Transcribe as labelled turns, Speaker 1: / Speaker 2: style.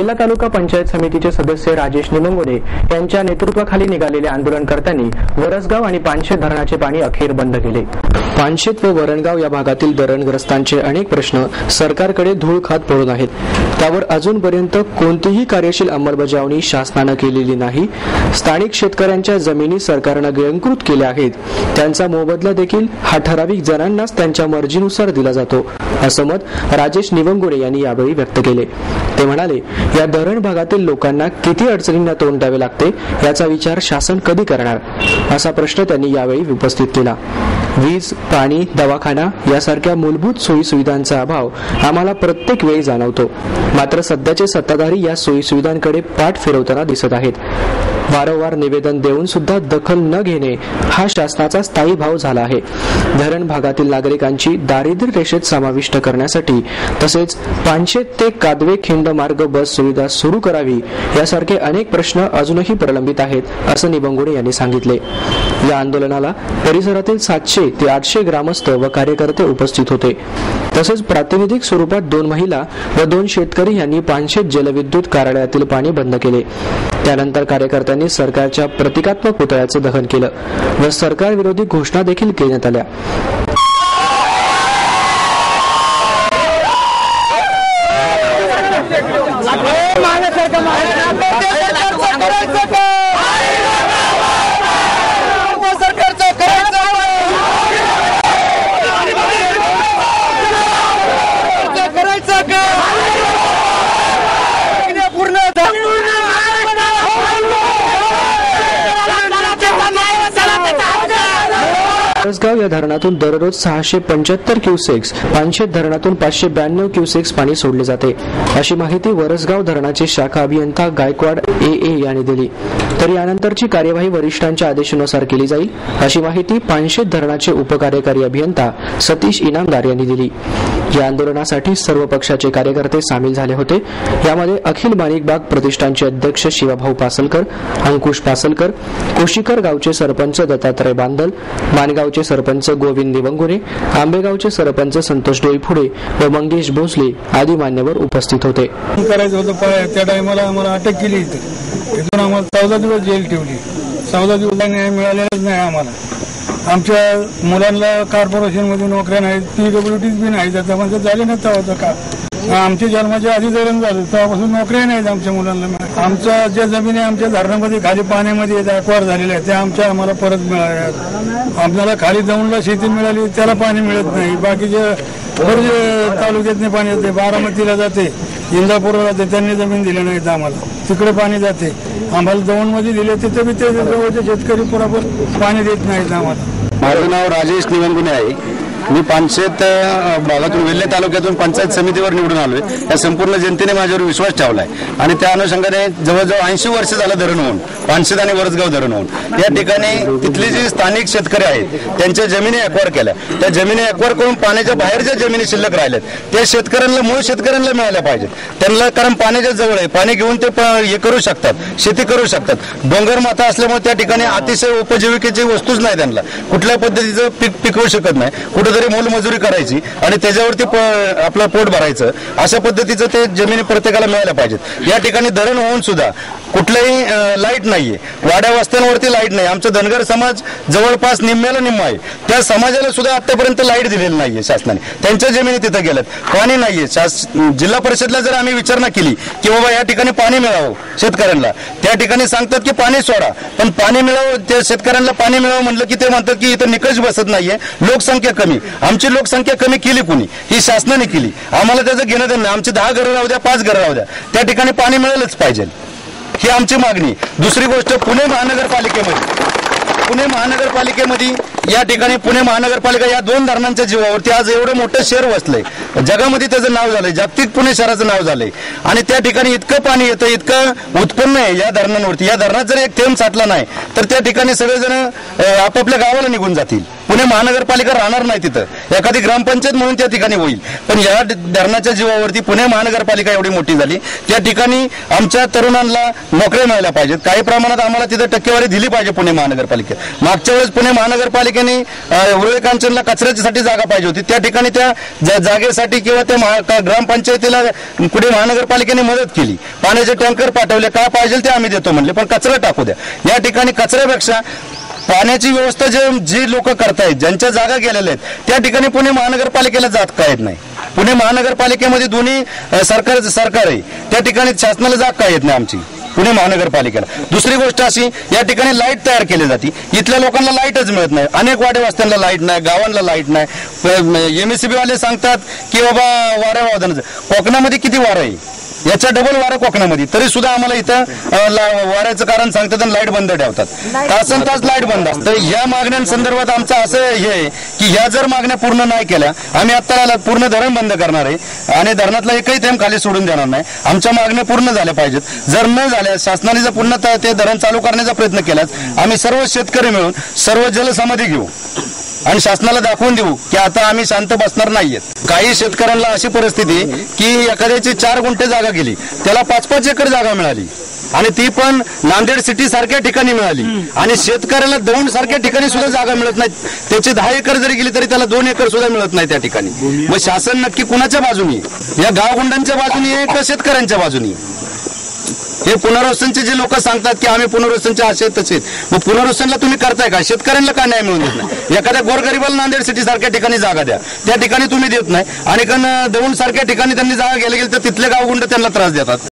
Speaker 1: वेल्हा तालुका पंचायत समितीचे सदस्य राजेश निमंगोडे यांच्या नेतृत्वाखाली निघालेल्या आंदोलनकर्त्यांनी वरसगाव आणि पानशेत धरणाचे पाणी अखेर बंद केले। पानशेत व वरणगाव या भागातील धरणग्रस्तांचे अनेक प्रश्न सरकारकडे धूळ खात पडून आहेत। त्यावर अजूनपर्यंत कोणतीही कार्यशील अंमलबजावणी शासनाने केलेली नाही। स्थानिक शेतकऱ्यांच्या जमिनी सरकारने गिळंकृत केल्या आहेत। त्यांचा मोबदला देखील हा ठराविक जणांनाच त्यांच्या मर्जीनुसार दिला जातो, असं मत राजेश निवंगोडे यांनी यावेळी व्यक्त केले। ते म्हणाले, या धरण भागातील लोकांना किती अडचणींना तोंड द्यावे लागते याचा विचार शासन कधी करणार, असा प्रश्न त्यांनी यावेळी उपस्थित केला। वीज, पाणी, दवाखाना यासारख्या मूलभूत सोयी सुविधांचा अभाव आम्हाला प्रत्येक वेळी जाणवतो। मात्र सध्याचे सत्ताधारी या सोयी सुविधांकडे पाठ फिरवताना दिसत आहेत। वारंवार निवेदन देऊन सुद्धा दखल न घेणे हा शासनाचा स्थायी भाव झाला आहे। धरण भागातील नागरिकांची दारिद्र्य रेषेत समाविष्ट करण्यासाठी तसेच पानशेत ते कादवे खिंड मार्ग बस सुविधा सुरू करावी यासारखे अनेक प्रश्न अजूनही प्रलंबित आहेत, असं निबंगोडे यांनी सांगितले। या आंदोलनाला परिसरातील 700 ते 800 ग्रामस्थ व कार्यकर्ते उपस्थित होते। तसेच प्रातिनिधिक स्वरूपात 2 महिला व 2 शेतकरी यांनी पानशेत जलविद्युत कार्यालयातील पाणी बंद केले। त्यानंतर कार्यकर्त्यांनी सरकारच्या प्रतिकात्मक पुतळ्याचे दहन केलं व सरकार विरोधी घोषणा देखील केल्यात आल्या। वरसगाव या धरणातून दररोज 675 क्युसेक्स, पानशेत धरणातून 592 क्युसेक्स पाणी सोडले जाते, अशी माहिती वरसगाव धरणाचे शाखा अभियंता गायकवाड AA यांनी दिली। तर यानंतरची कार्यवाही वरिष्ठांच्या आदेशानुसार केली जाईल, अशी माहिती पानशेत धरणाचे उपकार्यकारी अभियंता सतीश इनामदार यांनी दिली। या आंदोलनासाठी सर्व पक्षाचे कार्यकर्ते सामील झाले होते। यामध्ये अखिल माणिकबाग प्रतिष्ठानचे अध्यक्ष शिवाभाऊ पासलकर, अंकुश पासलकर, कोशीकर गावचे सरपंच दत्तात्रय बांदल, मानगावचे सरपंच गोविंद निवंगोरे, आंबेगावचे सरपंच संतोष डोईफुडे व मंगेश भोसले आदी मान्यवर उपस्थित होते।
Speaker 2: करायचं होतं त्या टायमाला आम्हाला अटक केली, इथून आम्हाला 14 दिवस जेल ठेवली। 14 दिवस न्याय मिळालेलाच नाही आम्हाला। आमच्या मुलांना कॉर्पोरेशन मध्ये नोकऱ्या नाहीत, PWDs बी नाही, त्याच्यामध्ये झाले नाही होतं का। आमच्या जन्माच्या आधी धरण झालं तेव्हापासून नोकऱ्या नाहीत आमच्या मुलांना। आमच्या ज्या जमिनी आमच्या धरणामध्ये खाली पाण्यामध्ये ॲक्वायर झालेल्या आहेत त्या आम्हाला परत मिळाल्या। आपल्याला खाली दौंडला शेती मिळाली त्याला पाणी मिळत नाही। बाकीचे बरेच तालुक्यातने पाणी येते, बारामतीला जाते, इंदापूरला जाते, त्यांनी जमीन दिली नाहीत आम्हाला, तिकडे पाणी जाते। आम्हाला दौंडमध्ये दिले तिथे बी ते जवळचे शेतकरी पुरापूर पाणी देत नाहीत आम्हाला।
Speaker 3: माझं नाव राजेश निवंगोडे आहे। मी पानशेत भागातून वेल्हे तालुक्यातून पंचायत समितीवर निवडून आलोय। या संपूर्ण जनतेने माझ्यावर विश्वास ठेवलाय आणि त्या अनुषंगाने जवळजवळ 80 वर्ष झालं धरण होऊन, पानशेत आणि वरसगाव धरण होऊन या ठिकाणी तिथले जे स्थानिक शेतकरी आहेत त्यांच्या जमिनी ॲक्वायर केल्या। त्या जमिनी ॲक्वायर करून पाण्याच्या बाहेरच्या जमिनी शिल्लक राहिल्यात त्या शेतकऱ्यांना, मूळ शेतकऱ्यांना मिळाल्या पाहिजेत त्यांना, कारण पाण्याच्या जवळ आहे, पाणी घेऊन ते हे करू शकतात, शेती करू शकतात। डोंगर माथा असल्यामुळे त्या ठिकाणी अतिशय उपजीविकेची वस्तूच नाही, त्यांना कुठल्या पद्धतीचं पीक पिकवू शकत नाही, कुठेतरी मोलमजुरी करायची आणि त्याच्यावरती आपलं पोट भरायचं, अशा पद्धतीचं ते जमिनी प्रत्येकाला मिळायला पाहिजेत। या ठिकाणी धरण होऊन सुद्धा कुठलाही लाईट नाहीये, वाड्या वस्त्यांवरती लाईट नाही। आमचा धनगर समाज जवळपास निम्म्याला निम्मा आहे, त्या समाजाला सुद्धा आतापर्यंत लाईट दिलेली नाहीये शासनाने, त्यांच्या जमिनी तिथं गेल्यात, पाणी नाहीये। जिल्हा परिषदला जर आम्ही विचारणा केली की बाबा या ठिकाणी पाणी मिळावं शेतकऱ्यांना, त्या ठिकाणी सांगतात की पाणी सोडा, पण पाणी मिळावं, त्या शेतकऱ्यांना पाणी मिळावं म्हटलं की ते म्हणतात की इथं निकष बसत नाहीये, लोकसंख्या कमी। आमची लोकसंख्या कमी केली कुणी? ही शासनाने केली। आम्हाला त्याचं घेणं देणं नाही। आमची 10 घरं राहू द्या, 5 घरं राहू द्या, त्या ठिकाणी पाणी मिळालंच पाहिजे, ही आमची मागणी। दुसरी गोष्ट, पुणे महानगरपालिकेमध्ये या ठिकाणी पुणे महानगरपालिका या 2 धरणांच्या जीवावरती आज एवढं मोठं शहर वसलंय, जगामध्ये त्याचं नाव झालंय, जागतिक पुणे शहराचं नाव झालंय आणि त्या ठिकाणी इतकं पाणी येतं, इतकं उत्पन्न आहे या धरणांवरती। या धरणात जर एक थेंब साठला नाही तर त्या ठिकाणी सगळेजण आपापल्या गावाला निघून जातील। पुणे महानगरपालिका राहणार नाही तिथं, एखादी ग्रामपंचायत म्हणून त्या ठिकाणी होईल, पण या धरणाच्या जीवावरती पुणे महानगरपालिका एवढी मोठी झाली। त्या ठिकाणी आमच्या तरुणांना नोकऱ्या मिळायला पाहिजेत, काही प्रमाणात आम्हाला तिथं टक्केवारी दिली पाहिजे पुणे महानगरपालिकेत। मागच्या वेळेस पुणे महानगरपालिकेने ठिकाणी उरुळी कांचनला कचऱ्यासाठी जागा पाहिजे होती, त्या ठिकाणी त्या जागेसाठी किंवा त्या ग्रामपंचायतीला पुढे महानगरपालिकेने मदत केली, पाण्याचे टँकर पाठवले, काय पाहिजे ते आम्ही देतो म्हणले, पण कचरा टाकू द्या. या ठिकाणी कचऱ्यापेक्षा पाण्याची व्यवस्था जी लोक करतायत, ज्यांच्या जागा गेलेल्या आहेत, त्या ठिकाणी पुणे महानगरपालिकेला जात का येत नाही. पुणे महानगरपालिकेमध्ये दोन्ही सरकार आहे, त्या ठिकाणी शासनाला जात का येत नाही आमची पुणे महानगरपालिकेला. दुसरी गोष्ट अशी, या ठिकाणी लाईट तयार केली जाते, इथल्या लोकांना लाईटच मिळत नाही. अनेक वाड्यावस्त्यांना लाईट नाही, गावांना लाईट नाही. MSCB वाले सांगतात की बाबा वाऱ्या वादनाचं, कोकणामध्ये किती वारं आहे, याच्या डबल वारं कोकणामध्ये, तरी सुद्धा आम्हाला इथं वाऱ्याचं कारण सांगतात आणि लाईट बंद ठेवतात, तासन तास लाईट बंद असतं. या मागण्यांसंदर्भात आमचं असं हे आहे की ह्या जर मागण्या पूर्ण नाही केल्या, आम्ही आता पूर्ण धरण बंद करणार आहे आणि धरणातला एकही थेंब खाली सोडून देणार नाही. आमच्या मागण्या पूर्ण झाल्या पाहिजेत. जर न झाल्या, शासनाने जर पुन्हा ते धरण चालू करण्याचा प्रयत्न केलाच, आम्ही सर्व शेतकरी मिळून सर्व जलसमाधी घेऊ आणि शासनाला दाखवून देऊ की आता आम्ही शांत बसणार नाहीयेत. काही शेतकऱ्यांना अशी परिस्थिती की एखाद्याची 4 गुंठे जागा गेली, त्याला 5-5 एकर जागा मिळाली आणि ती पण नांदेड सिटी सारख्या ठिकाणी मिळाली. आणि शेतकऱ्याला दौंड सारख्या ठिकाणी सुद्धा जागा मिळत नाही. त्याची 10 एकर जरी गेली तरी त्याला 2 एकर सुद्धा मिळत नाही त्या ठिकाणी. मग शासन नक्की कुणाच्या बाजूनी, या गावगुंडांच्या बाजूनी आहे का शेतकऱ्यांच्या बाजूनी? हे पुनर्वसनचे जे लोक सांगतात की आम्ही पुनर्वसनच्या आशेत तसेच, मग पुनर्वसनला तुम्ही करताय का? शेतकऱ्यांना का न्याय मिळून देत नाही? एखाद्या गोरगरिबाला नांदेड सिटी सारख्या ठिकाणी जागा द्या, त्या ठिकाणी तुम्ही देत नाही. आणि दौंड सारख्या ठिकाणी त्यांनी जागा गेली तर तिथले गावगुंड त्यांना त्रास देतात.